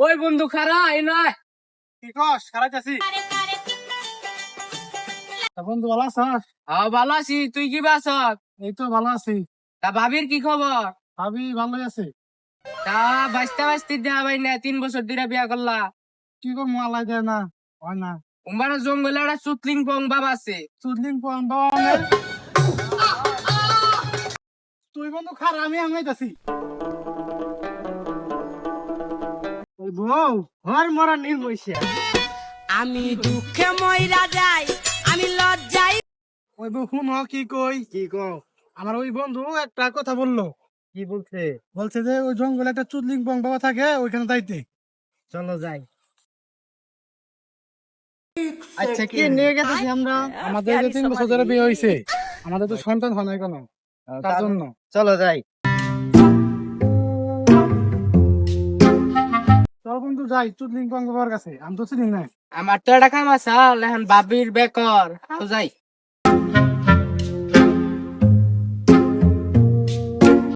ওই বন্ধু খারা এই নয়। কি কস খারাইতাছি? বন্ধু ভালো আছিস? ভালো আছি, তুই কি বাস? এই তো ভালো আছি। তা ভাবির কি খবর? ভাবি ভালোই আছে। তা বাঁচতে বাঁচতে দেওয়া ভাই না, 3 বছর ধরে বিয়া করলা। কি করবো, আল্লাহ দেয় না, হয় না। উম্বারা জঙ্গলে একটা চুতলিং পং বাবা আছে। চুদলিং পান বাবা নে। তুই বন্ধু খারা, আমি আঙাইতাছি। ওই বউ ঘর মরা নির্মইছে। আমি দুঃখে মইরা যাই, আমি লজ্জাই। ওই বউ শুন কি কই। কি কো? আমার ওই বন্ধু একটা কথা বললো। কি বলছে? বলছে যে ওই জঙ্গলে একটা চুদলিং পং বাবা থাকে, ওইখানে যাইতে। চলো যাই। আচ্ছা কি নিয়ে গেছি আমরা? আমাদের যে 3 বছর ধরে বিয়ে হয়েছে, আমাদের তো সন্তান হয় নাই কোনো, তার জন্য। চলো যাই। চল বন্ধু যাই চুদলিং পং বাবার কাছে, আমি তো চিনি না। আমার তো একটা কাম আছে, এখন ভাবির বেকর তো যাই।